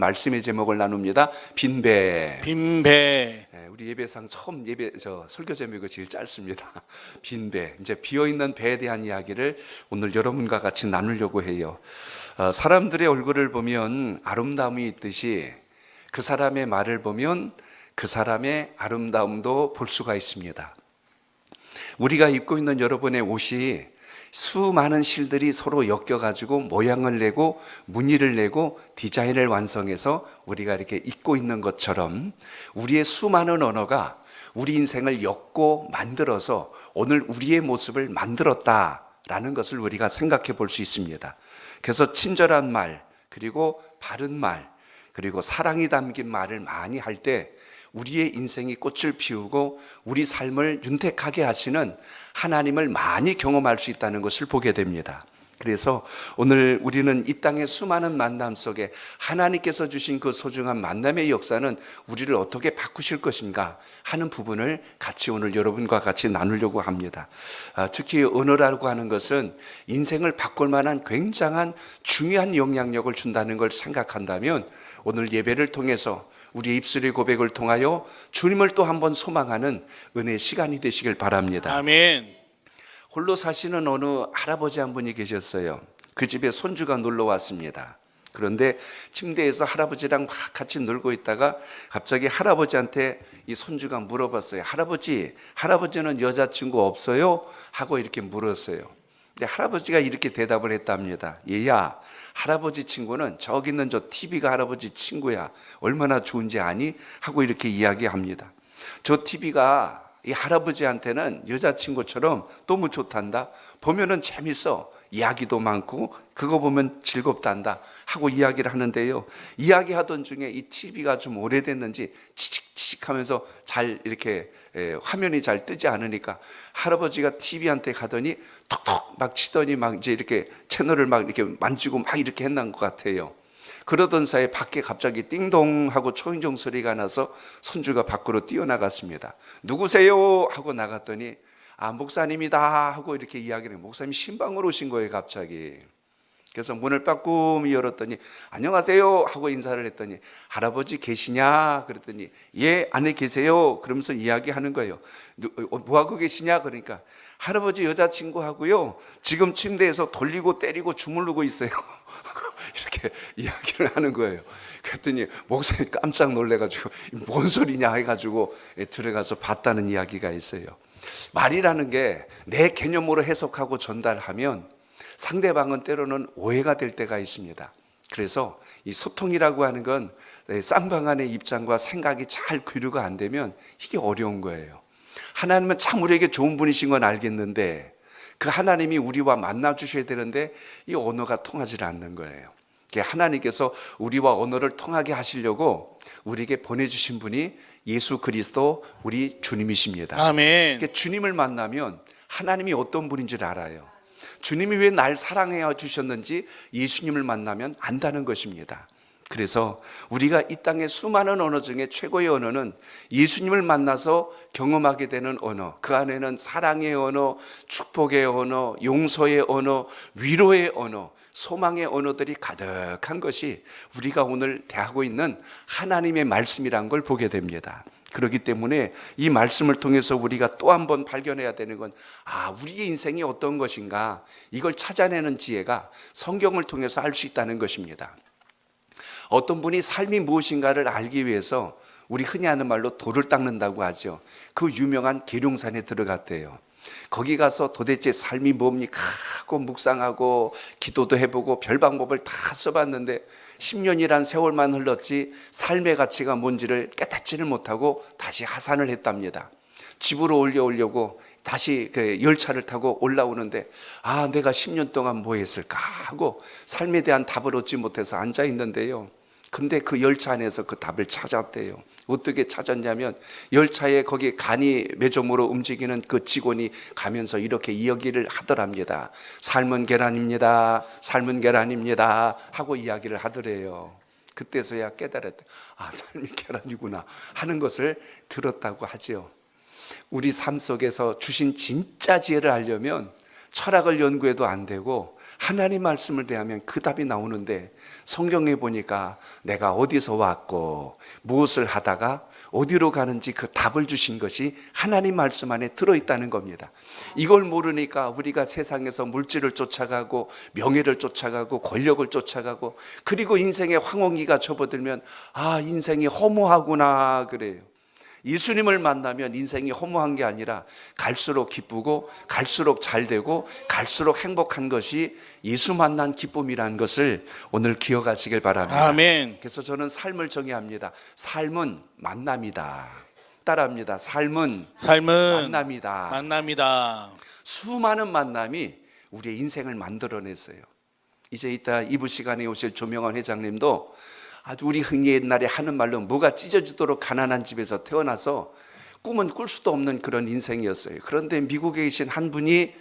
말씀의 제목을 나눕니다. 빈배. 빈배. 우리 예배상 처음 설교 제목이 제일 짧습니다. 빈배. 이제 비어 있는 배에 대한 이야기를 오늘 여러분과 같이 나누려고 해요. 사람들의 얼굴을 보면 아름다움이 있듯이 그 사람의 말을 보면 그 사람의 아름다움도 볼 수가 있습니다. 우리가 입고 있는 여러분의 옷이 수많은 실들이 서로 엮여가지고 모양을 내고 무늬를 내고 디자인을 완성해서 우리가 이렇게 입고 있는 것처럼 우리의 수많은 언어가 우리 인생을 엮고 만들어서 오늘 우리의 모습을 만들었다라는 것을 우리가 생각해 볼 수 있습니다. 그래서 친절한 말, 그리고 바른 말, 그리고 사랑이 담긴 말을 많이 할 때 우리의 인생이 꽃을 피우고 우리 삶을 윤택하게 하시는 하나님을 많이 경험할 수 있다는 것을 보게 됩니다. 그래서 오늘 우리는 이 땅의 수많은 만남 속에 하나님께서 주신 그 소중한 만남의 역사는 우리를 어떻게 바꾸실 것인가 하는 부분을 같이 오늘 여러분과 같이 나누려고 합니다. 특히 언어라고 하는 것은 인생을 바꿀 만한 굉장한 중요한 영향력을 준다는 걸 생각한다면 오늘 예배를 통해서 우리의 입술의 고백을 통하여 주님을 또 한 번 소망하는 은혜의 시간이 되시길 바랍니다. 아멘. 홀로 사시는 어느 할아버지 한 분이 계셨어요. 그 집에 손주가 놀러 왔습니다. 그런데 침대에서 할아버지랑 막 같이 놀고 있다가 갑자기 할아버지한테 이 손주가 물어봤어요. 할아버지는 여자친구 없어요? 하고 이렇게 물었어요. 근데 할아버지가 이렇게 대답을 했답니다. 얘야, 할아버지 친구는 저기 있는 저 TV가 할아버지 친구야. 얼마나 좋은지 아니? 하고 이렇게 이야기합니다. 저 TV가 이 할아버지한테는 여자친구처럼 너무 좋단다. 보면은 재밌어. 이야기도 많고 그거 보면 즐겁단다 하고 이야기를 하는데요. 이야기하던 중에 이 TV가 좀 오래됐는지 치칙치칙 하면서 잘 이렇게 화면이 잘 뜨지 않으니까 할아버지가 TV한테 가더니 톡톡 막 치더니 막 이제 이렇게 채널을 막 이렇게 만지고 막 이렇게 했는 것 같아요. 그러던 사이에 밖에 갑자기 띵동 하고 초인종 소리가 나서 손주가 밖으로 뛰어나갔습니다. 누구세요? 하고 나갔더니 목사님이다 하고 이렇게 이야기를 해요. 목사님 신방으로 오신 거예요 갑자기. 그래서 문을 빠꾸미 열었더니 안녕하세요 하고 인사를 했더니 할아버지 계시냐? 그랬더니 예 안에 계세요. 그러면서 이야기하는 거예요. 뭐하고 계시냐? 그러니까 할아버지 여자친구하고요 지금 침대에서 돌리고 때리고 주무르고 있어요. 이렇게 이야기를 하는 거예요. 그랬더니 목사님이 깜짝 놀래가지고 뭔 소리냐 해가지고 들어가서 봤다는 이야기가 있어요. 말이라는 게 내 개념으로 해석하고 전달하면 상대방은 때로는 오해가 될 때가 있습니다. 그래서 이 소통이라고 하는 건 쌍방간의 입장과 생각이 잘 교류가 안 되면 이게 어려운 거예요. 하나님은 참 우리에게 좋은 분이신 건 알겠는데 그 하나님이 우리와 만나 주셔야 되는데 이 언어가 통하지 않는 거예요. 하나님께서 우리와 언어를 통하게 하시려고 우리에게 보내주신 분이 예수 그리스도 우리 주님이십니다. 아멘. 주님을 만나면 하나님이 어떤 분인지를 알아요. 주님이 왜 날 사랑해 주셨는지 예수님을 만나면 안다는 것입니다. 그래서 우리가 이 땅의 수많은 언어 중에 최고의 언어는 예수님을 만나서 경험하게 되는 언어. 그 안에는 사랑의 언어, 축복의 언어, 용서의 언어, 위로의 언어, 소망의 언어들이 가득한 것이 우리가 오늘 대하고 있는 하나님의 말씀이란 걸 보게 됩니다. 그렇기 때문에 이 말씀을 통해서 우리가 또 한 번 발견해야 되는 건 우리의 인생이 어떤 것인가 이걸 찾아내는 지혜가 성경을 통해서 알 수 있다는 것입니다. 어떤 분이 삶이 무엇인가를 알기 위해서 우리 흔히 하는 말로 돌을 닦는다고 하죠. 그 유명한 계룡산에 들어갔대요. 거기 가서 도대체 삶이 뭡니까 하고 묵상하고 기도도 해보고 별 방법을 다 써봤는데 10년이란 세월만 흘렀지 삶의 가치가 뭔지를 깨닫지를 못하고 다시 하산을 했답니다. 집으로 올려오려고 다시 그 열차를 타고 올라오는데 내가 10년 동안 뭐 했을까 하고 삶에 대한 답을 얻지 못해서 앉아 있는데요. 근데 그 열차 안에서 그 답을 찾았대요. 어떻게 찾았냐면 열차에 거기 간이 매점으로 움직이는 그 직원이 가면서 이렇게 이야기를 하더랍니다. 삶은 계란입니다. 삶은 계란입니다. 하고 이야기를 하더래요. 그때서야 깨달았대. 삶이 계란이구나 하는 것을 들었다고 하죠. 우리 삶 속에서 주신 진짜 지혜를 알려면 철학을 연구해도 안 되고 하나님 말씀을 대하면 그 답이 나오는데 성경에 보니까 내가 어디서 왔고 무엇을 하다가 어디로 가는지 그 답을 주신 것이 하나님 말씀 안에 들어있다는 겁니다. 이걸 모르니까 우리가 세상에서 물질을 쫓아가고 명예를 쫓아가고 권력을 쫓아가고 그리고 인생의 황혼기가 접어들면 아, 인생이 허무하구나 그래요. 예수님을 만나면 인생이 허무한 게 아니라 갈수록 기쁘고 갈수록 잘되고 갈수록 행복한 것이 예수 만난 기쁨이라는 것을 오늘 기억하시길 바랍니다. 아멘. 그래서 저는 삶을 정의합니다. 삶은 만남이다. 따라합니다. 삶은 만남이다. 만남이다. 수많은 만남이 우리의 인생을 만들어냈어요. 이제 이따 2부 시간에 오실 조명환 회장님도 아주 우리 흔히 옛날에 하는 말로 뭐가 찢어지도록 가난한 집에서 태어나서 꿈은 꿀 수도 없는 그런 인생이었어요. 그런데 미국에 계신 한 분이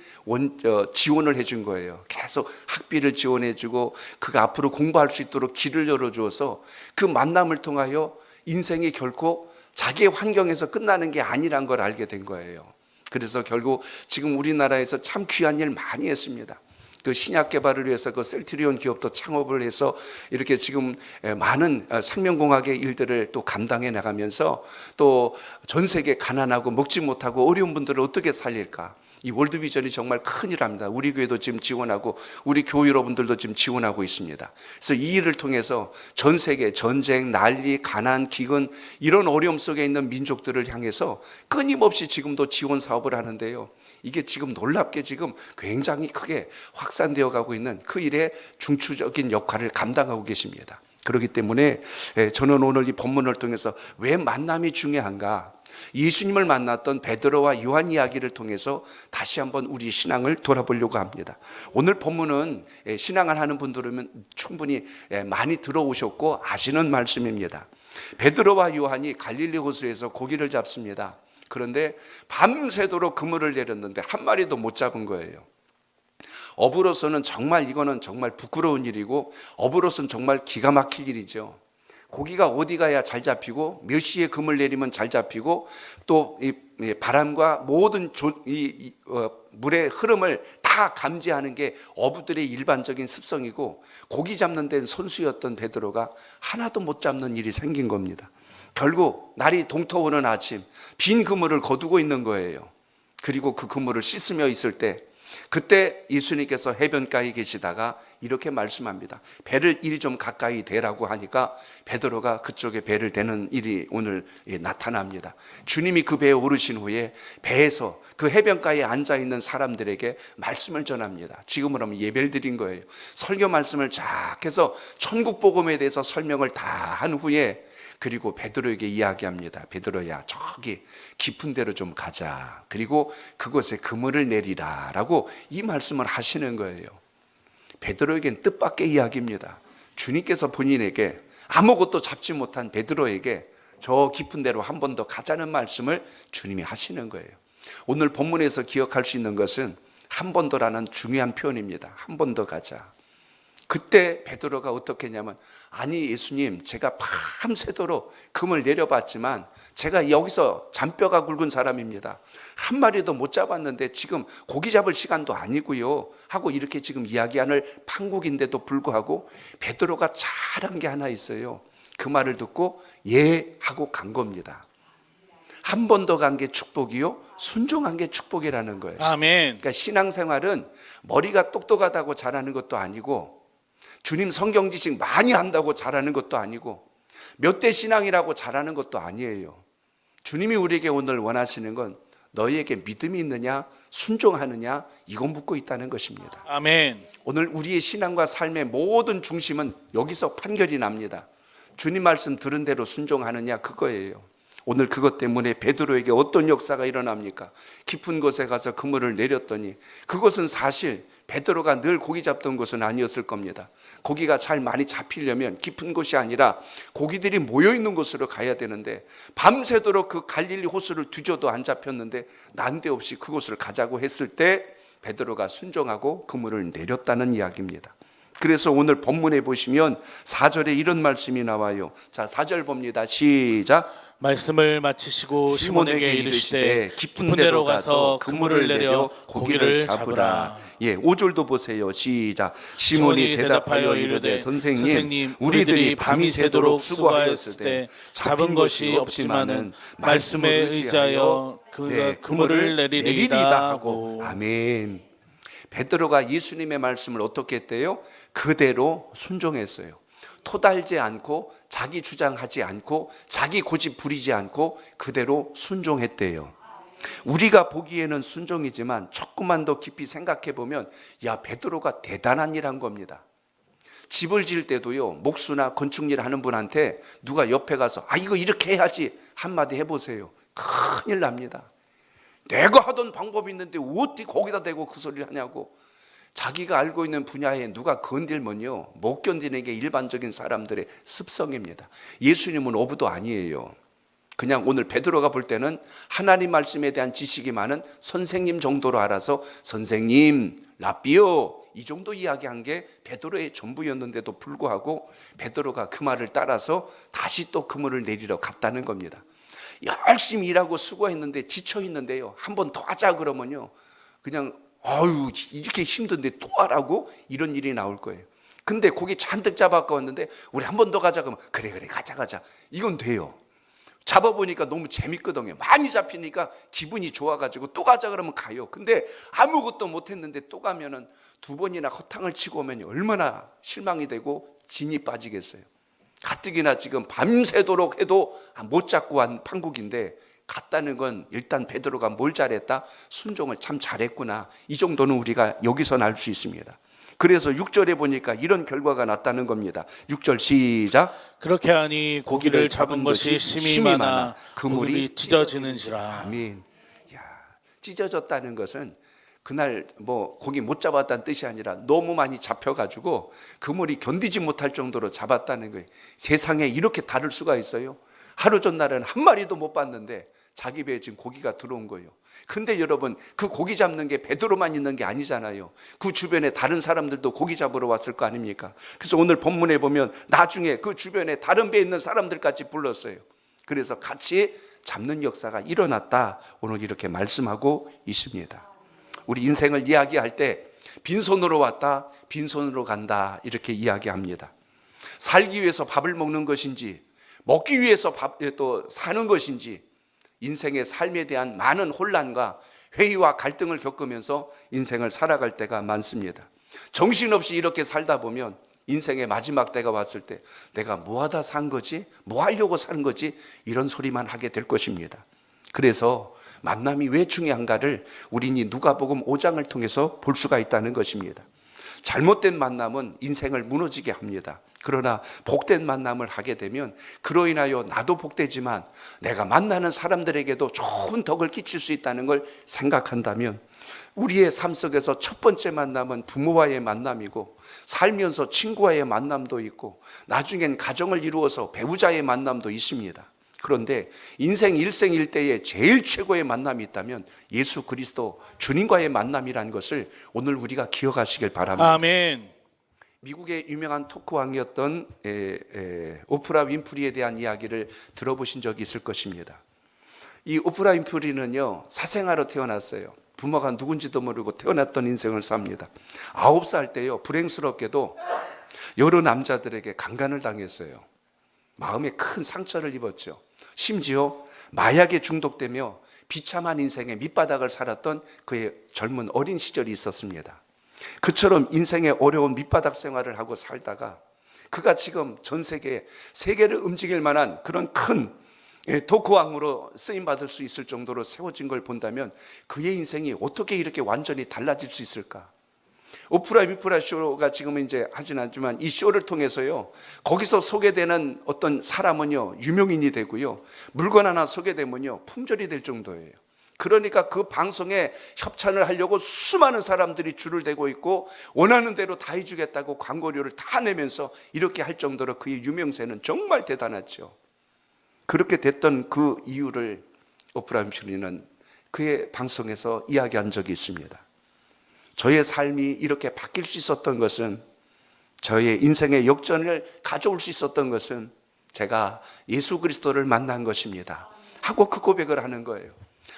지원을 해준 거예요. 계속 학비를 지원해주고 그가 앞으로 공부할 수 있도록 길을 열어주어서 그 만남을 통하여 인생이 결코 자기의 환경에서 끝나는 게 아니란 걸 알게 된 거예요. 그래서 결국 지금 우리나라에서 참 귀한 일 많이 했습니다. 그 신약 개발을 위해서 그 셀트리온 기업도 창업을 해서 이렇게 지금 많은 생명공학의 일들을 또 감당해 나가면서 또 전 세계 가난하고 먹지 못하고 어려운 분들을 어떻게 살릴까? 이 월드비전이 정말 큰일합니다. 우리 교회도 지금 지원하고 우리 교회 여러분들도 지금 지원하고 있습니다. 그래서 이 일을 통해서 전 세계 전쟁, 난리, 가난, 기근 이런 어려움 속에 있는 민족들을 향해서 끊임없이 지금도 지원 사업을 하는데요. 이게 지금 놀랍게 지금 굉장히 크게 확산되어 가고 있는 그 일의 중추적인 역할을 감당하고 계십니다. 그렇기 때문에 저는 오늘 이 본문을 통해서 왜 만남이 중요한가? 예수님을 만났던 베드로와 요한 이야기를 통해서 다시 한번 우리 신앙을 돌아보려고 합니다. 오늘 본문은 신앙을 하는 분들은 충분히 많이 들어오셨고 아시는 말씀입니다. 베드로와 요한이 갈릴리 호수에서 고기를 잡습니다. 그런데 밤새도록 그물을 내렸는데 한 마리도 못 잡은 거예요. 어부로서는 정말 이거는 정말 부끄러운 일이고 어부로서는 정말 기가 막힐 일이죠. 고기가 어디 가야 잘 잡히고 몇 시에 그물 내리면 잘 잡히고 또 이 바람과 모든 물의 흐름을 다 감지하는 게 어부들의 일반적인 습성이고 고기 잡는 데는 선수였던 베드로가 하나도 못 잡는 일이 생긴 겁니다. 결국 날이 동터오는 아침 빈 그물을 거두고 있는 거예요. 그리고 그 그물을 씻으며 있을 때 그때 예수님께서 해변가에 계시다가 이렇게 말씀합니다. 배를 이리 좀 가까이 대라고 하니까 베드로가 그쪽에 배를 대는 일이 오늘 나타납니다. 주님이 그 배에 오르신 후에 배에서 그 해변가에 앉아있는 사람들에게 말씀을 전합니다. 지금으로 하면 예배를 드린 거예요. 설교 말씀을 쫙 해서 천국 복음에 대해서 설명을 다 한 후에 그리고 베드로에게 이야기합니다. 베드로야, 저기 깊은 데로 좀 가자. 그리고 그곳에 그물을 내리라 라고 이 말씀을 하시는 거예요. 베드로에겐 뜻밖의 이야기입니다. 주님께서 본인에게 아무것도 잡지 못한 베드로에게 저 깊은 데로 한 번 더 가자는 말씀을 주님이 하시는 거예요. 오늘 본문에서 기억할 수 있는 것은 한 번 더라는 중요한 표현입니다. 한 번 더 가자. 그때 베드로가 어떻게 했냐면 아니 예수님, 제가 밤새도록 금을 내려봤지만 제가 여기서 잔뼈가 굵은 사람입니다. 한 마리도 못 잡았는데 지금 고기 잡을 시간도 아니고요 하고 이렇게 지금 이야기하는 판국인데도 불구하고 베드로가 잘한 게 하나 있어요. 그 말을 듣고 예 하고 간 겁니다. 한 번 더 간 게 축복이요, 순종한 게 축복이라는 거예요. 아멘. 그러니까 신앙생활은 머리가 똑똑하다고 잘하는 것도 아니고 주님 성경 지식 많이 한다고 잘하는 것도 아니고 몇 대 신앙이라고 잘하는 것도 아니에요. 주님이 우리에게 오늘 원하시는 건 너희에게 믿음이 있느냐 순종하느냐 이거 묻고 있다는 것입니다. 아멘. 오늘 우리의 신앙과 삶의 모든 중심은 여기서 판결이 납니다. 주님 말씀 들은 대로 순종하느냐 그거예요. 오늘 그것 때문에 베드로에게 어떤 역사가 일어납니까? 깊은 곳에 가서 그물을 내렸더니 그것은 사실 베드로가 늘 고기 잡던 곳은 아니었을 겁니다. 고기가 잘 많이 잡히려면 깊은 곳이 아니라 고기들이 모여있는 곳으로 가야 되는데 밤새도록 그 갈릴리 호수를 뒤져도 안 잡혔는데 난데없이 그곳을 가자고 했을 때 베드로가 순종하고 그물을 내렸다는 이야기입니다. 그래서 오늘 본문에 보시면 4절에 이런 말씀이 나와요. 자, 4절 봅니다. 시작. 말씀을 마치시고 시몬에게 이르시되 깊은 데로 가서 그물을 내려 고기를 잡으라. 예, 5절도 보세요. 시작. 시몬이 대답하여 이르되 선생님, 우리들이 밤이 새도록 수고하였을 때 잡은 것이 없지만은 말씀에 의지하여 그 그물을 내리리이다 하고. 아멘. 베드로가 예수님의 말씀을 어떻게 했대요? 그대로 순종했어요. 토달지 않고 자기 주장하지 않고 자기 고집 부리지 않고 그대로 순종했대요. 우리가 보기에는 순종이지만 조금만 더 깊이 생각해 보면 야, 베드로가 대단한 일 한 겁니다. 집을 지을 때도요, 목수나 건축일 하는 분한테 누가 옆에 가서 이거 이렇게 해야지 한마디 해보세요. 큰일 납니다. 내가 하던 방법이 있는데 어떻게 거기다 대고 그 소리를 하냐고. 자기가 알고 있는 분야에 누가 건들면요, 못 견디는 게 일반적인 사람들의 습성입니다. 예수님은 어부도 아니에요. 그냥 오늘 베드로가 볼 때는 하나님 말씀에 대한 지식이 많은 선생님 정도로 알아서 선생님, 라비오 이 정도 이야기한 게 베드로의 전부였는데도 불구하고 베드로가 그 말을 따라서 다시 또 그물을 내리러 갔다는 겁니다. 열심히 일하고 수고했는데 지쳐 있는데요, 한 번 더 하자 그러면요, 그냥 아유 이렇게 힘든데 또 하라고 이런 일이 나올 거예요. 근데 고기 잔뜩 잡아갖고 왔는데 우리 한 번 더 가자 그러면 그래 가자 이건 돼요. 잡아보니까 너무 재밌거든요. 많이 잡히니까 기분이 좋아가지고 또 가자 그러면 가요. 근데 아무것도 못했는데 또 가면은 두 번이나 허탕을 치고 오면 얼마나 실망이 되고 진이 빠지겠어요. 가뜩이나 지금 밤새도록 해도 못 잡고 한 판국인데 갔다는 건 일단 베드로가 뭘 잘했다? 순종을 참 잘했구나. 이 정도는 우리가 여기서 알 수 있습니다. 그래서 6절에 보니까 이런 결과가 났다는 겁니다. 6절 시작. 그렇게 하니 고기를 잡은 것이 심히 많아 그물이 찢어지는지라. 아멘. 야, 찢어졌다는 것은 그날 뭐 고기 못 잡았다는 뜻이 아니라 너무 많이 잡혀가지고 그물이 견디지 못할 정도로 잡았다는 거예요. 세상에 이렇게 다를 수가 있어요? 하루 전날은 한 마리도 못 봤는데 자기 배에 지금 고기가 들어온 거예요. 근데 여러분, 그 고기 잡는 게 베드로만 있는 게 아니잖아요. 그 주변에 다른 사람들도 고기 잡으러 왔을 거 아닙니까? 그래서 오늘 본문에 보면 나중에 그 주변에 다른 배에 있는 사람들까지 불렀어요. 그래서 같이 잡는 역사가 일어났다, 오늘 이렇게 말씀하고 있습니다. 우리 인생을 이야기할 때 빈손으로 왔다, 빈손으로 간다 이렇게 이야기합니다. 살기 위해서 밥을 먹는 것인지 먹기 위해서 또 사는 것인지, 인생의 삶에 대한 많은 혼란과 회의와 갈등을 겪으면서 인생을 살아갈 때가 많습니다. 정신없이 이렇게 살다 보면 인생의 마지막 때가 왔을 때 내가 뭐 하다 산 거지? 뭐 하려고 산 거지? 이런 소리만 하게 될 것입니다. 그래서 만남이 왜 중요한가를 우리는 누가복음 5장을 통해서 볼 수가 있다는 것입니다. 잘못된 만남은 인생을 무너지게 합니다. 그러나 복된 만남을 하게 되면 그로 인하여 나도 복되지만 내가 만나는 사람들에게도 좋은 덕을 끼칠 수 있다는 걸 생각한다면, 우리의 삶 속에서 첫 번째 만남은 부모와의 만남이고, 살면서 친구와의 만남도 있고, 나중엔 가정을 이루어서 배우자의 만남도 있습니다. 그런데 인생 일생일대에 제일 최고의 만남이 있다면 예수 그리스도 주님과의 만남이라는 것을 오늘 우리가 기억하시길 바랍니다. 아멘. 미국의 유명한 토크왕이었던 오프라 윈프리에 대한 이야기를 들어보신 적이 있을 것입니다. 이 오프라 윈프리는요, 사생아로 태어났어요. 부모가 누군지도 모르고 태어났던 인생을 삽니다. 9살 때요, 불행스럽게도 여러 남자들에게 강간을 당했어요. 마음에 큰 상처를 입었죠. 심지어 마약에 중독되며 비참한 인생의 밑바닥을 살았던 그의 젊은 어린 시절이 있었습니다. 그처럼 인생의 어려운 밑바닥 생활을 하고 살다가 그가 지금 전 세계를 움직일 만한 그런 큰 도크왕으로 쓰임받을 수 있을 정도로 세워진 걸 본다면 그의 인생이 어떻게 이렇게 완전히 달라질 수 있을까? 오프라 윈프리 쇼가 지금은 이제 하진 않지만 이 쇼를 통해서요, 거기서 소개되는 어떤 사람은요 유명인이 되고요, 물건 하나 소개되면요 품절이 될 정도예요. 그러니까 그 방송에 협찬을 하려고 수많은 사람들이 줄을 대고 있고 원하는 대로 다 해주겠다고 광고료를 다 내면서 이렇게 할 정도로 그의 유명세는 정말 대단하죠. 그렇게 됐던 그 이유를 오프라 윈프리는 그의 방송에서 이야기한 적이 있습니다. 저의 삶이 이렇게 바뀔 수 있었던 것은, 저의 인생의 역전을 가져올 수 있었던 것은 제가 예수 그리스도를 만난 것입니다 하고 그 고백을 하는 거예요.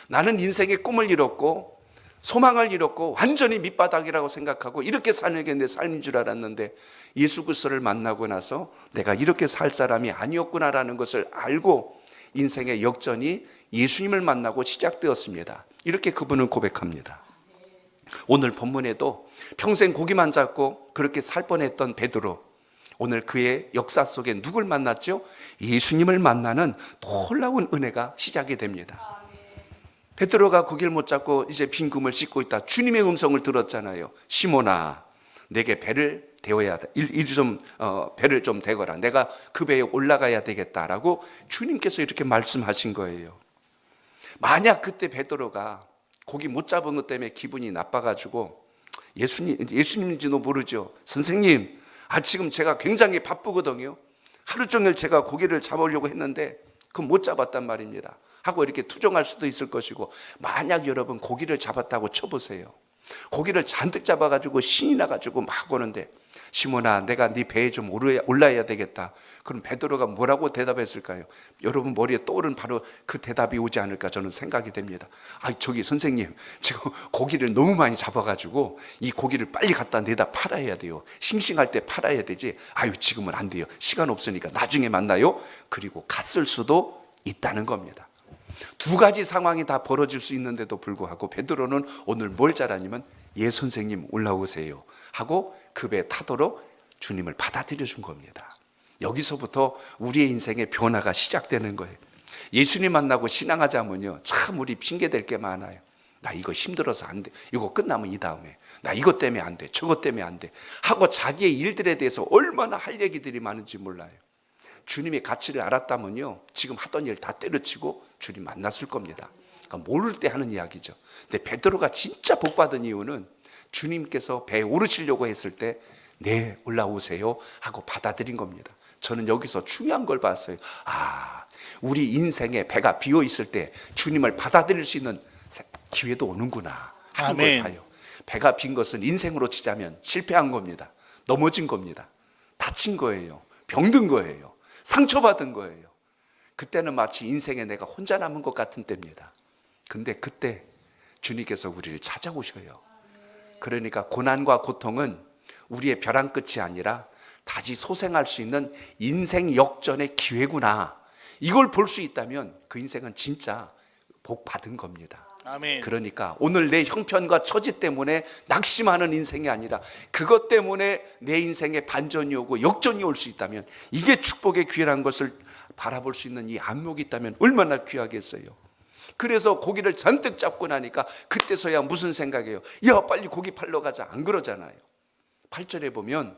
나는 인생의 꿈을 잃었고 소망을 잃었고 완전히 밑바닥이라고 생각하고 이렇게 사는 게 내 삶인 줄 알았는데 예수 그리스도를 만나고 나서 내가 이렇게 살 사람이 아니었구나라는 것을 알고 인생의 역전이 예수님을 만나고 시작되었습니다. 이렇게 그분은 고백합니다. 오늘 본문에도 평생 고기만 잡고 그렇게 살 뻔했던 베드로, 오늘 그의 역사 속에 누굴 만났죠? 예수님을 만나는 놀라운 은혜가 시작이 됩니다. 베드로가 고기를 못 잡고 이제 빈 금을 씻고 있다. 주님의 음성을 들었잖아요. 시몬아, 내게 배를 대어야 돼. 배를 좀 대거라. 내가 그 배에 올라가야 되겠다라고 주님께서 이렇게 말씀하신 거예요. 만약 그때 베드로가 고기 못 잡은 것 때문에 기분이 나빠가지고 예수님인지도 모르죠. 선생님, 지금 제가 굉장히 바쁘거든요. 하루 종일 제가 고기를 잡으려고 했는데 그 못 잡았단 말입니다 하고 이렇게 투정할 수도 있을 것이고, 만약 여러분 고기를 잡았다고 쳐보세요. 고기를 잔뜩 잡아가지고 신이 나가지고 막 오는데 시몬아, 내가 네 배에 좀 올라야 되겠다. 그럼 베드로가 뭐라고 대답했을까요? 여러분 머리에 떠오른 바로 그 대답이 오지 않을까 저는 생각이 됩니다. 저기 선생님, 지금 고기를 너무 많이 잡아가지고 이 고기를 빨리 갖다 내다 팔아야 돼요. 싱싱할 때 팔아야 되지. 지금은 안 돼요. 시간 없으니까 나중에 만나요. 그리고 갔을 수도 있다는 겁니다. 두 가지 상황이 다 벌어질 수 있는데도 불구하고 베드로는 오늘 뭘 잘하냐면 예 선생님 올라오세요 하고 그 배에 타도록 주님을 받아들여 준 겁니다. 여기서부터 우리의 인생의 변화가 시작되는 거예요. 예수님 만나고 신앙하자면요, 참 우리 핑계댈 게 많아요. 나 이거 힘들어서 안 돼. 이거 끝나면 이 다음에 나 이것 때문에 안 돼. 저것 때문에 안 돼. 하고 자기의 일들에 대해서 얼마나 할 얘기들이 많은지 몰라요. 주님의 가치를 알았다면요, 지금 하던 일 다 때려치고 주님 만났을 겁니다. 그러니까 모를 때 하는 이야기죠. 근데 베드로가 진짜 복 받은 이유는 주님께서 배에 오르시려고 했을 때 네, 올라오세요 하고 받아들인 겁니다. 저는 여기서 중요한 걸 봤어요. 우리 인생에 배가 비어 있을 때 주님을 받아들일 수 있는 기회도 오는구나 하는 걸 봐요. 배가 빈 것은 인생으로 치자면 실패한 겁니다. 넘어진 겁니다. 다친 거예요. 병든 거예요. 상처받은 거예요. 그때는 마치 인생에 내가 혼자 남은 것 같은 때입니다. 근데 그때 주님께서 우리를 찾아오셔요. 그러니까 고난과 고통은 우리의 벼랑 끝이 아니라 다시 소생할 수 있는 인생 역전의 기회구나. 이걸 볼 수 있다면 그 인생은 진짜 복 받은 겁니다. 아멘. 그러니까 오늘 내 형편과 처지 때문에 낙심하는 인생이 아니라 그것 때문에 내 인생에 반전이 오고 역전이 올 수 있다면, 이게 축복의 기회라는 것을 바라볼 수 있는 이 안목이 있다면 얼마나 귀하겠어요. 그래서 고기를 잔뜩 잡고 나니까 그때서야 무슨 생각이에요? 야, 빨리 고기 팔러 가자. 안 그러잖아요. 8절에 보면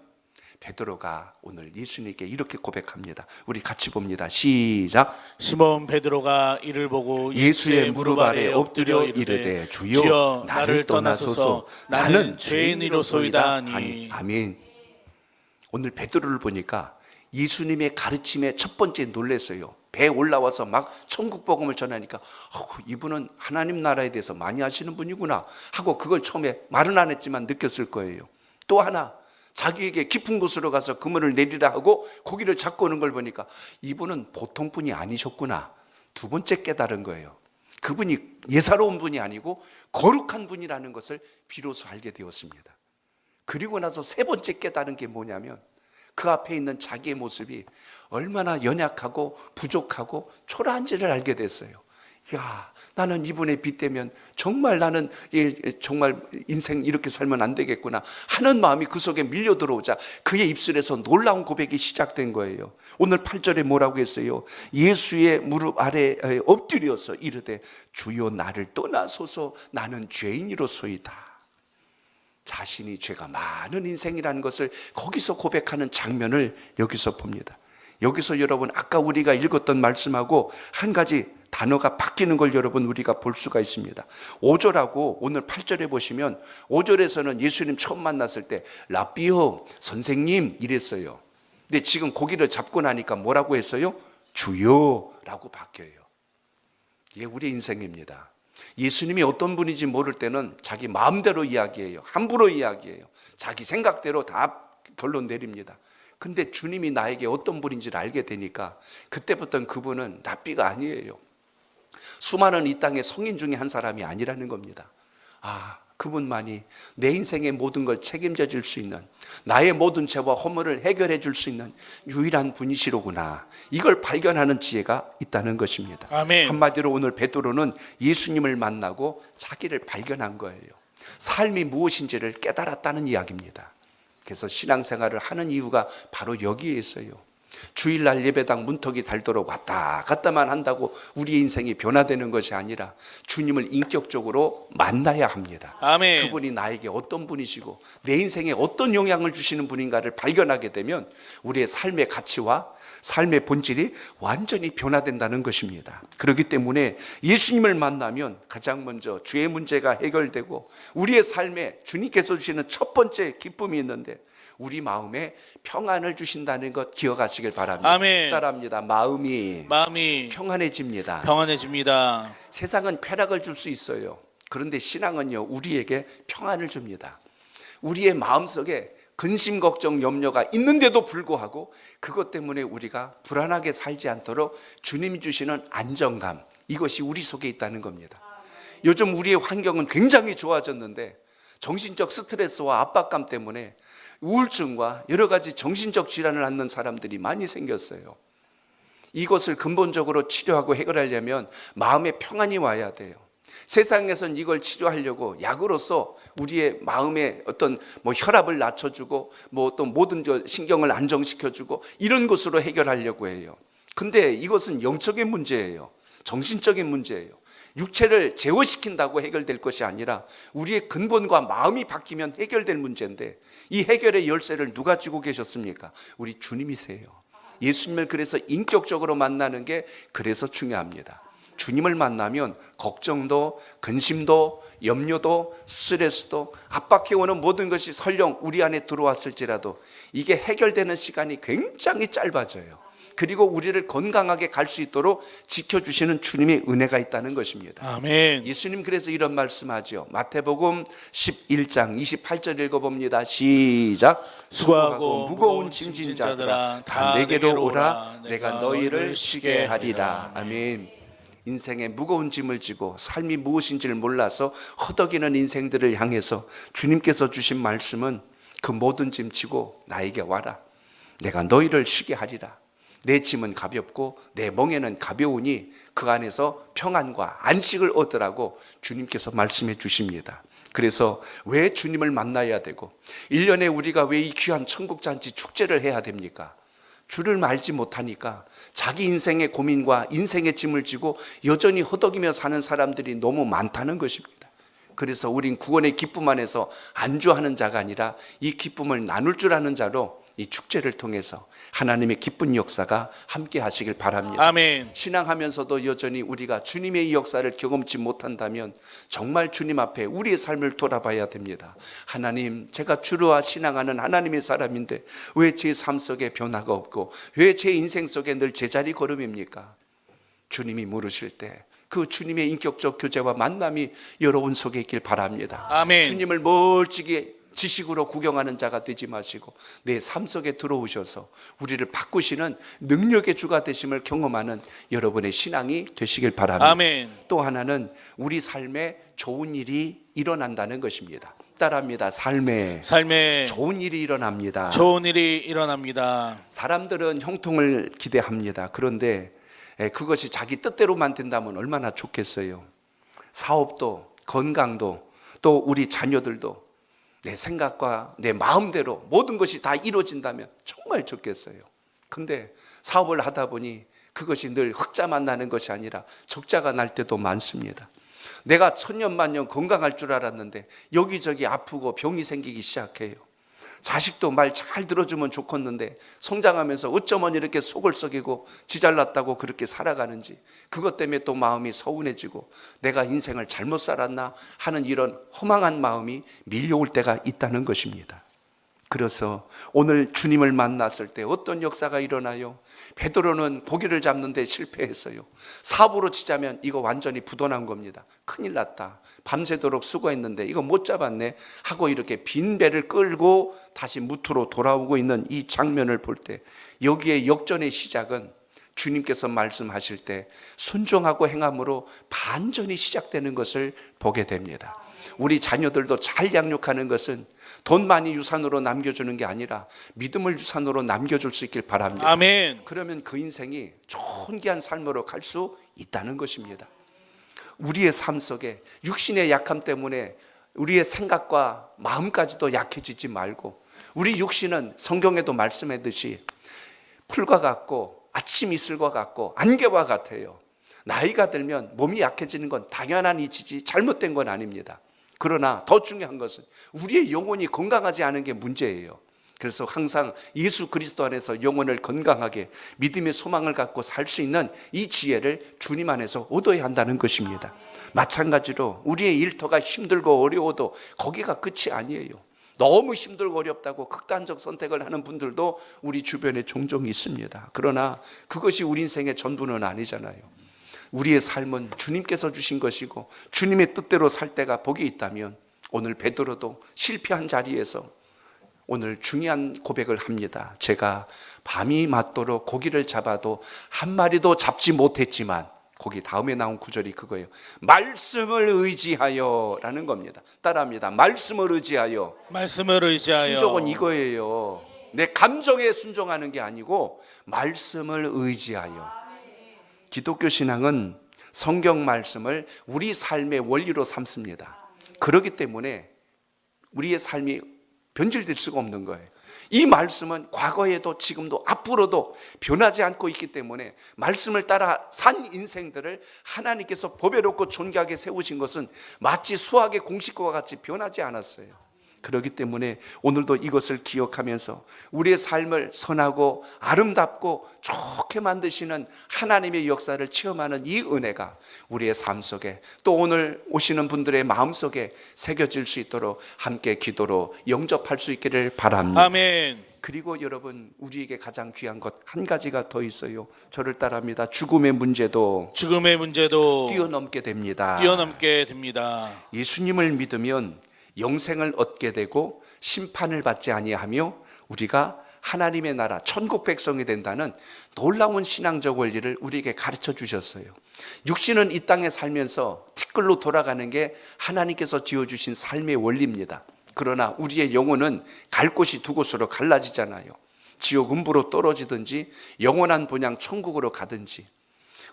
베드로가 오늘 예수님께 이렇게 고백합니다. 우리 같이 봅니다. 시작. 시몬 베드로가 이를 보고 예수의 무릎 아래 엎드려 이르되 주여 나를 떠나소서 나는 죄인이로소이다 하니. 아멘. 오늘 베드로를 보니까 예수님의 가르침에 첫 번째 놀랐어요. 배에 올라와서 막 천국 복음을 전하니까 이분은 하나님 나라에 대해서 많이 아시는 분이구나 하고 그걸 처음에 말은 안 했지만 느꼈을 거예요. 또 하나, 자기에게 깊은 곳으로 가서 그물을 내리라 하고 고기를 잡고 오는 걸 보니까 이분은 보통 분이 아니셨구나. 두 번째 깨달은 거예요. 그분이 예사로운 분이 아니고 거룩한 분이라는 것을 비로소 알게 되었습니다. 그리고 나서 세 번째 깨달은 게 뭐냐면 그 앞에 있는 자기의 모습이 얼마나 연약하고 부족하고 초라한지를 알게 됐어요. 야, 나는 이분의 빛 때면 정말 나는 정말 인생 이렇게 살면 안 되겠구나 하는 마음이 그 속에 밀려 들어오자 그의 입술에서 놀라운 고백이 시작된 거예요. 오늘 8절에 뭐라고 했어요? 예수의 무릎 아래에 엎드려서 이르되 주여 나를 떠나소서 나는 죄인이로소이다. 자신이 죄가 많은 인생이라는 것을 거기서 고백하는 장면을 여기서 봅니다. 여기서 여러분 아까 우리가 읽었던 말씀하고 한 가지 단어가 바뀌는 걸 여러분 우리가 볼 수가 있습니다. 5절하고 오늘 8절에 보시면 5절에서는 예수님 처음 만났을 때 라비오 선생님 이랬어요. 근데 지금 고기를 잡고 나니까 뭐라고 했어요? 주여라고 바뀌어요. 이게 우리 인생입니다. 예수님이 어떤 분인지 모를 때는 자기 마음대로 이야기해요. 함부로 이야기해요. 자기 생각대로 다 결론 내립니다. 근데 주님이 나에게 어떤 분인지를 알게 되니까 그때부터는 그분은 랍비가 아니에요. 수많은 이 땅의 성인 중에 한 사람이 아니라는 겁니다. 그분만이 내 인생의 모든 걸 책임져 줄 수 있는, 나의 모든 죄와 허물을 해결해 줄 수 있는 유일한 분이시로구나, 이걸 발견하는 지혜가 있다는 것입니다. 아멘. 한마디로 오늘 베드로는 예수님을 만나고 자기를 발견한 거예요. 삶이 무엇인지를 깨달았다는 이야기입니다. 그래서 신앙생활을 하는 이유가 바로 여기에 있어요. 주일날 예배당 문턱이 닳도록 왔다 갔다만 한다고 우리의 인생이 변화되는 것이 아니라 주님을 인격적으로 만나야 합니다. 아멘. 그분이 나에게 어떤 분이시고 내 인생에 어떤 영향을 주시는 분인가를 발견하게 되면 우리의 삶의 가치와 삶의 본질이 완전히 변화된다는 것입니다. 그렇기 때문에 예수님을 만나면 가장 먼저 죄의 문제가 해결되고 우리의 삶에 주님께서 주시는 첫 번째 기쁨이 있는데 우리 마음에 평안을 주신다는 것 기억하시길 바랍니다. 아멘. 따라합니다. 마음이 평안해집니다. 평안해집니다. 세상은 쾌락을 줄 수 있어요. 그런데 신앙은요, 우리에게 평안을 줍니다. 우리의 마음속에 근심, 걱정, 염려가 있는데도 불구하고 그것 때문에 우리가 불안하게 살지 않도록 주님이 주시는 안정감, 이것이 우리 속에 있다는 겁니다. 요즘 우리의 환경은 굉장히 좋아졌는데 정신적 스트레스와 압박감 때문에 우울증과 여러 가지 정신적 질환을 앓는 사람들이 많이 생겼어요. 이것을 근본적으로 치료하고 해결하려면 마음의 평안이 와야 돼요. 세상에선 이걸 치료하려고 약으로서 우리의 마음의 어떤 혈압을 낮춰주고 또 모든 신경을 안정시켜주고 이런 것으로 해결하려고 해요. 근데 이것은 영적인 문제예요. 정신적인 문제예요. 육체를 제어시킨다고 해결될 것이 아니라 우리의 근본과 마음이 바뀌면 해결될 문제인데 이 해결의 열쇠를 누가 쥐고 계셨습니까? 우리 주님이세요. 예수님을 그래서 인격적으로 만나는 게 그래서 중요합니다. 주님을 만나면 걱정도, 근심도, 염려도, 스트레스도, 압박해오는 모든 것이 설령 우리 안에 들어왔을지라도 이게 해결되는 시간이 굉장히 짧아져요. 그리고 우리를 건강하게 갈 수 있도록 지켜주시는 주님의 은혜가 있다는 것입니다. 아멘. 예수님 그래서 이런 말씀하죠. 마태복음 11장 28절 읽어봅니다. 시작. 수고하고 무거운 짐진 자들아 다 내게로 오라. 내가 너희를 쉬게 하리라. 아멘. 인생의 무거운 짐을 지고 삶이 무엇인지를 몰라서 허덕이는 인생들을 향해서 주님께서 주신 말씀은 그 모든 짐 지고 나에게 와라. 내가 너희를 쉬게 하리라. 내 짐은 가볍고 내 멍에는 가벼우니 그 안에서 평안과 안식을 얻으라고 주님께서 말씀해 주십니다. 그래서 왜 주님을 만나야 되고 1년에 우리가 왜 이 귀한 천국잔치 축제를 해야 됩니까? 주를 알지 못하니까 자기 인생의 고민과 인생의 짐을 지고 여전히 허덕이며 사는 사람들이 너무 많다는 것입니다. 그래서 우린 구원의 기쁨 안에서 안주하는 자가 아니라 이 기쁨을 나눌 줄 아는 자로 이 축제를 통해서 하나님의 기쁜 역사가 함께 하시길 바랍니다. 아멘. 신앙하면서도 여전히 우리가 주님의 이 역사를 경험치 못한다면 정말 주님 앞에 우리의 삶을 돌아봐야 됩니다. 하나님, 제가 주로 신앙하는 하나님의 사람인데 왜 제 삶 속에 변화가 없고 왜 제 인생 속에 늘 제자리 걸음입니까? 주님이 물으실 때 그 주님의 인격적 교제와 만남이 여러분 속에 있길 바랍니다. 아멘. 주님을 멀찍이 지식으로 구경하는 자가 되지 마시고 내 삶 속에 들어오셔서 우리를 바꾸시는 능력의 주가 되심을 경험하는 여러분의 신앙이 되시길 바랍니다. 아멘. 또 하나는 우리 삶에 좋은 일이 일어난다는 것입니다. 따라합니다. 삶에 좋은 일이 일어납니다. 좋은 일이 일어납니다. 사람들은 형통을 기대합니다. 그런데 그것이 자기 뜻대로만 된다면 얼마나 좋겠어요. 사업도 건강도 또 우리 자녀들도 내 생각과 내 마음대로 모든 것이 다 이루어진다면 정말 좋겠어요. 근데 사업을 하다 보니 그것이 늘 흑자만 나는 것이 아니라 적자가 날 때도 많습니다. 내가 천년만년 건강할 줄 알았는데 여기저기 아프고 병이 생기기 시작해요. 자식도 말 잘 들어주면 좋겠는데 성장하면서 어쩌면 이렇게 속을 썩이고 지잘났다고 그렇게 살아가는지 그것 때문에 또 마음이 서운해지고 내가 인생을 잘못 살았나 하는 이런 허망한 마음이 밀려올 때가 있다는 것입니다. 그래서 오늘 주님을 만났을 때 어떤 역사가 일어나요? 베드로는 고기를 잡는데 실패했어요. 사부로 치자면 이거 완전히 부도난 겁니다. 큰일 났다. 밤새도록 수고했는데 이거 못 잡았네 하고 이렇게 빈 배를 끌고 다시 무트로 돌아오고 있는 이 장면을 볼 때, 여기에 역전의 시작은 주님께서 말씀하실 때 순종하고 행함으로 반전이 시작되는 것을 보게 됩니다. 우리 자녀들도 잘 양육하는 것은 돈 많이 유산으로 남겨주는 게 아니라 믿음을 유산으로 남겨줄 수 있길 바랍니다. 아멘. 그러면 그 인생이 존귀한 삶으로 갈 수 있다는 것입니다. 우리의 삶 속에 육신의 약함 때문에 우리의 생각과 마음까지도 약해지지 말고, 우리 육신은 성경에도 말씀했듯이 풀과 같고 아침 이슬과 같고 안개와 같아요. 나이가 들면 몸이 약해지는 건 당연한 이치지 잘못된 건 아닙니다. 그러나 더 중요한 것은 우리의 영혼이 건강하지 않은 게 문제예요. 그래서 항상 예수 그리스도 안에서 영혼을 건강하게 믿음의 소망을 갖고 살 수 있는 이 지혜를 주님 안에서 얻어야 한다는 것입니다. 마찬가지로 우리의 일터가 힘들고 어려워도 거기가 끝이 아니에요. 너무 힘들고 어렵다고 극단적 선택을 하는 분들도 우리 주변에 종종 있습니다. 그러나 그것이 우리 인생의 전부는 아니잖아요. 우리의 삶은 주님께서 주신 것이고 주님의 뜻대로 살 때가 복이 있다면, 오늘 베드로도 실패한 자리에서 오늘 중요한 고백을 합니다. 제가 밤이 맞도록 고기를 잡아도 한 마리도 잡지 못했지만, 거기 다음에 나온 구절이 그거예요. 말씀을 의지하여 라는 겁니다. 따라합니다. 말씀을 의지하여. 말씀을 의지하여. 순종은 이거예요. 내 감정에 순종하는 게 아니고 말씀을 의지하여. 기독교 신앙은 성경 말씀을 우리 삶의 원리로 삼습니다. 그렇기 때문에 우리의 삶이 변질될 수가 없는 거예요. 이 말씀은 과거에도 지금도 앞으로도 변하지 않고 있기 때문에 말씀을 따라 산 인생들을 하나님께서 보배롭고 존귀하게 세우신 것은 마치 수학의 공식과 같이 변하지 않았어요. 그렇기 때문에 오늘도 이것을 기억하면서 우리의 삶을 선하고 아름답고 좋게 만드시는 하나님의 역사를 체험하는 이 은혜가 우리의 삶 속에, 또 오늘 오시는 분들의 마음 속에 새겨질 수 있도록 함께 기도로 영접할 수 있기를 바랍니다. 아멘. 그리고 여러분, 우리에게 가장 귀한 것 한 가지가 더 있어요. 저를 따라합니다. 죽음의 문제도 뛰어넘게 됩니다. 예수님을 믿으면 영생을 얻게 되고 심판을 받지 아니하며 우리가 하나님의 나라 천국 백성이 된다는 놀라운 신앙적 원리를 우리에게 가르쳐 주셨어요. 육신은 이 땅에 살면서 티끌로 돌아가는 게 하나님께서 지어주신 삶의 원리입니다. 그러나 우리의 영혼은 갈 곳이 두 곳으로 갈라지잖아요. 지옥 음부로 떨어지든지 영원한 본향 천국으로 가든지.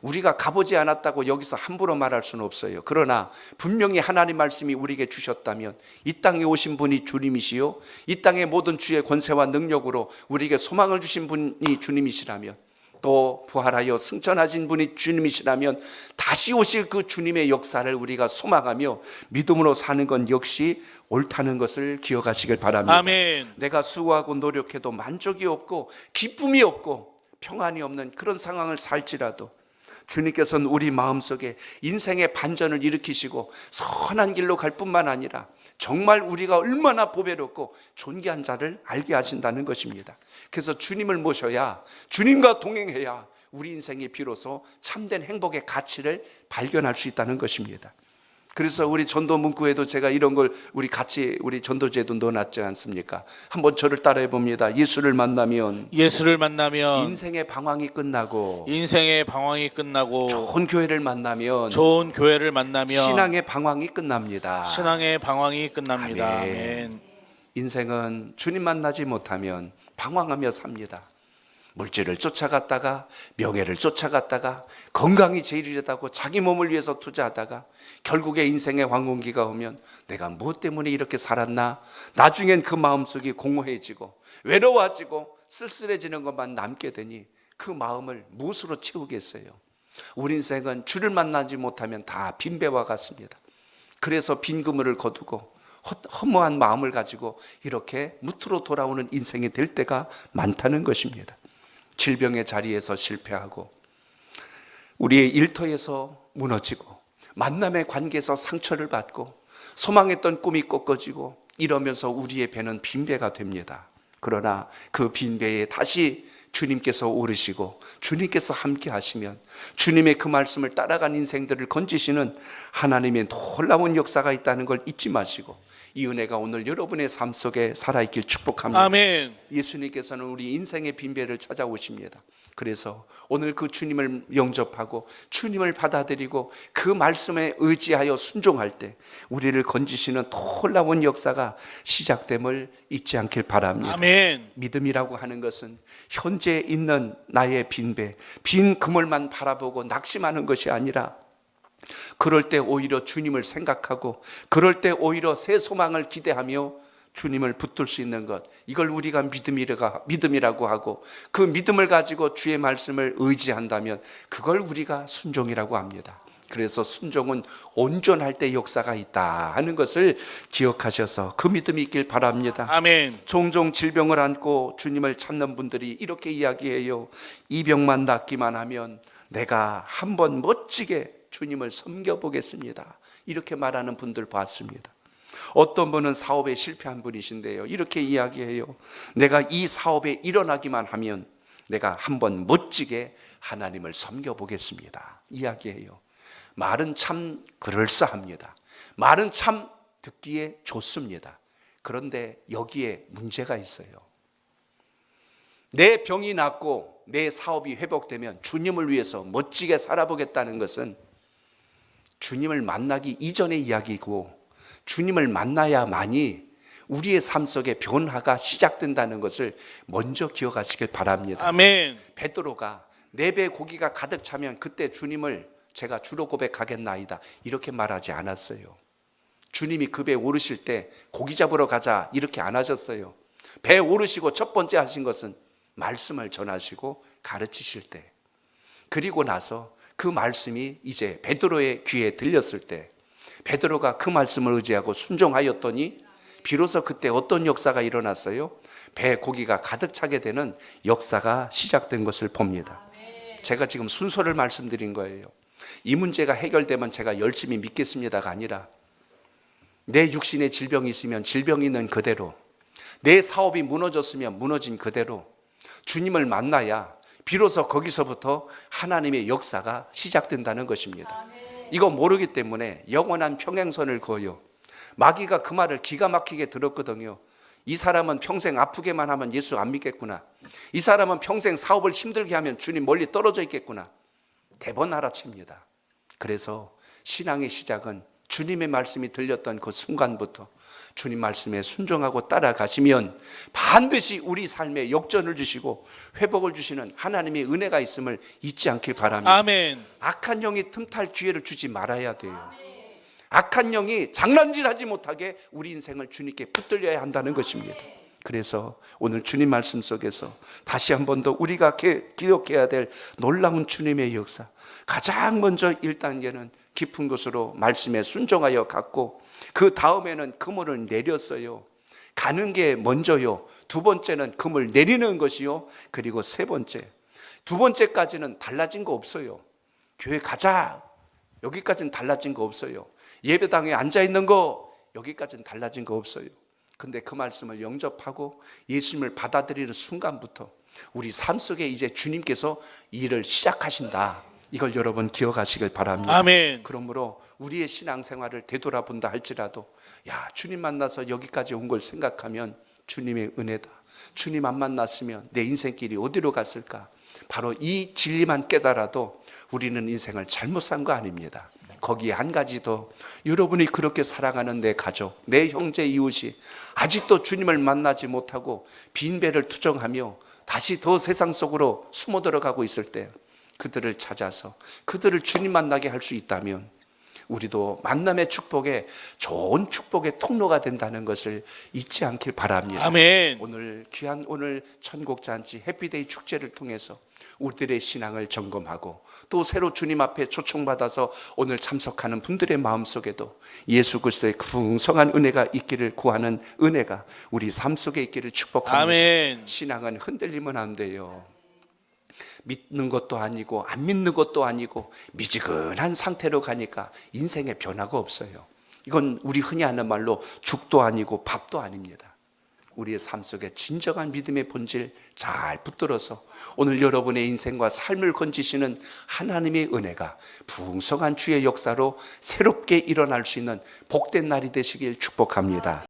우리가 가보지 않았다고 여기서 함부로 말할 수는 없어요. 그러나 분명히 하나님 말씀이 우리에게 주셨다면, 이 땅에 오신 분이 주님이시요 이 땅의 모든 주의 권세와 능력으로 우리에게 소망을 주신 분이 주님이시라면, 또 부활하여 승천하신 분이 주님이시라면 다시 오실 그 주님의 역사를 우리가 소망하며 믿음으로 사는 건 역시 옳다는 것을 기억하시길 바랍니다. 아멘. 내가 수고하고 노력해도 만족이 없고 기쁨이 없고 평안이 없는 그런 상황을 살지라도 주님께서는 우리 마음속에 인생의 반전을 일으키시고 선한 길로 갈 뿐만 아니라 정말 우리가 얼마나 보배롭고 존귀한 자를 알게 하신다는 것입니다. 그래서 주님을 모셔야, 주님과 동행해야 우리 인생이 비로소 참된 행복의 가치를 발견할 수 있다는 것입니다. 그래서 우리 전도 문구에도 제가 이런 걸 우리 전도제도 넣어놨지 않습니까? 한번 저를 따라해 봅니다. 예수를 만나면 인생의 방황이 끝나고 좋은 교회를 만나면 신앙의 방황이 끝납니다. 아멘. 인생은 주님 만나지 못하면 방황하며 삽니다. 물질을 쫓아갔다가 명예를 쫓아갔다가 건강이 제일이라고 자기 몸을 위해서 투자하다가 결국에 인생의 황혼기가 오면 내가 무엇 때문에 이렇게 살았나? 나중엔 그 마음속이 공허해지고 외로워지고 쓸쓸해지는 것만 남게 되니 그 마음을 무엇으로 채우겠어요? 우리 인생은 주를 만나지 못하면 다 빈배와 같습니다. 그래서 빈 그물을 거두고 허무한 마음을 가지고 이렇게 무트로 돌아오는 인생이 될 때가 많다는 것입니다. 질병의 자리에서 실패하고 우리의 일터에서 무너지고 만남의 관계에서 상처를 받고 소망했던 꿈이 꺾어지고 이러면서 우리의 배는 빈배가 됩니다. 그러나 그 빈배에 다시 주님께서 오르시고 주님께서 함께 하시면 주님의 그 말씀을 따라간 인생들을 건지시는 하나님의 놀라운 역사가 있다는 걸 잊지 마시고 이 은혜가 오늘 여러분의 삶 속에 살아있길 축복합니다. 아멘. 예수님께서는 우리 인생의 빈배를 찾아오십니다. 그래서 오늘 그 주님을 영접하고 주님을 받아들이고 그 말씀에 의지하여 순종할 때 우리를 건지시는 놀라운 역사가 시작됨을 잊지 않길 바랍니다. 아멘. 믿음이라고 하는 것은 현재 있는 나의 빈배, 빈 그물만 바라보고 낙심하는 것이 아니라 그럴 때 오히려 주님을 생각하고 그럴 때 오히려 새 소망을 기대하며 주님을 붙들 수 있는 것, 이걸 우리가 믿음이라고 하고 그 믿음을 가지고 주의 말씀을 의지한다면 그걸 우리가 순종이라고 합니다. 그래서 순종은 온전할 때 역사가 있다 하는 것을 기억하셔서 그 믿음이 있길 바랍니다. 아멘. 종종 질병을 안고 주님을 찾는 분들이 이렇게 이야기해요. 이 병만 낫기만 하면 내가 한번 멋지게 주님을 섬겨보겠습니다. 이렇게 말하는 분들 봤습니다. 어떤 분은 사업에 실패한 분이신데요, 이렇게 이야기해요. 내가 이 사업에 일어나기만 하면 내가 한번 멋지게 하나님을 섬겨보겠습니다. 이야기해요. 말은 참 그럴싸합니다. 말은 참 듣기에 좋습니다. 그런데 여기에 문제가 있어요. 내 병이 낫고 내 사업이 회복되면 주님을 위해서 멋지게 살아보겠다는 것은 주님을 만나기 이전의 이야기고 주님을 만나야만이 우리의 삶 속에 변화가 시작된다는 것을 먼저 기억하시길 바랍니다. 아멘. 베드로가 내 배 고기가 가득 차면 그때 주님을 제가 주로 고백하겠나이다 이렇게 말하지 않았어요. 주님이 그 배에 오르실 때 고기 잡으러 가자 이렇게 안 하셨어요. 배에 오르시고 첫 번째 하신 것은 말씀을 전하시고 가르치실 때, 그리고 나서 그 말씀이 이제 베드로의 귀에 들렸을 때 베드로가 그 말씀을 의지하고 순종하였더니 비로소 그때 어떤 역사가 일어났어요? 배 고기가 가득 차게 되는 역사가 시작된 것을 봅니다. 제가 지금 순서를 말씀드린 거예요. 이 문제가 해결되면 제가 열심히 믿겠습니다가 아니라 내 육신에 질병이 있으면 질병이 있는 그대로, 내 사업이 무너졌으면 무너진 그대로 주님을 만나야 비로소 거기서부터 하나님의 역사가 시작된다는 것입니다. 이거 모르기 때문에 영원한 평행선을 그어요. 마귀가 그 말을 기가 막히게 들었거든요. 이 사람은 평생 아프게만 하면 예수 안 믿겠구나. 이 사람은 평생 사업을 힘들게 하면 주님 멀리 떨어져 있겠구나. 대번 알아챕니다. 그래서 신앙의 시작은 주님의 말씀이 들렸던 그 순간부터 주님 말씀에 순종하고 따라가시면 반드시 우리 삶에 역전을 주시고 회복을 주시는 하나님의 은혜가 있음을 잊지 않길 바랍니다. 아멘. 악한 영이 틈탈 기회를 주지 말아야 돼요. 악한 영이 장난질하지 못하게 우리 인생을 주님께 붙들려야 한다는 것입니다. 그래서 오늘 주님 말씀 속에서 다시 한 번 더 우리가 기억해야 될 놀라운 주님의 역사, 가장 먼저 1단계는 깊은 곳으로 말씀에 순종하여 갔고 그 다음에는 그물을 내렸어요. 가는 게 먼저요. 두 번째는 그물 내리는 것이요. 그리고 세 번째, 두 번째까지는 달라진 거 없어요. 교회 가자, 여기까지는 달라진 거 없어요. 예배당에 앉아있는 거, 여기까지는 달라진 거 없어요. 근데 그 말씀을 영접하고 예수님을 받아들이는 순간부터 우리 삶 속에 이제 주님께서 이 일을 시작하신다, 이걸 여러분 기억하시길 바랍니다. 아멘. 그러므로 우리의 신앙생활을 되돌아본다 할지라도 야, 주님 만나서 여기까지 온 걸 생각하면 주님의 은혜다. 주님 안 만났으면 내 인생길이 어디로 갔을까? 바로 이 진리만 깨달아도 우리는 인생을 잘못 산 거 아닙니다. 거기에 한 가지 더, 여러분이 그렇게 사랑하는 내 가족, 내 형제 이웃이 아직도 주님을 만나지 못하고 빈배를 투정하며 다시 더 세상 속으로 숨어 들어가고 있을 때 그들을 찾아서 그들을 주님 만나게 할 수 있다면 우리도 만남의 축복에 좋은 축복의 통로가 된다는 것을 잊지 않길 바랍니다. 아멘. 오늘 귀한 오늘 천국잔치 해피데이 축제를 통해서 우리들의 신앙을 점검하고 또 새로 주님 앞에 초청받아서 오늘 참석하는 분들의 마음속에도 예수 그리스도의 풍성한 은혜가 있기를 구하는 은혜가 우리 삶 속에 있기를 축복합니다. 아멘. 신앙은 흔들리면 안 돼요. 믿는 것도 아니고 안 믿는 것도 아니고 미지근한 상태로 가니까 인생에 변화가 없어요. 이건 우리 흔히 하는 말로 죽도 아니고 밥도 아닙니다. 우리의 삶 속에 진정한 믿음의 본질 잘 붙들어서 오늘 여러분의 인생과 삶을 건지시는 하나님의 은혜가 풍성한 주의 역사로 새롭게 일어날 수 있는 복된 날이 되시길 축복합니다.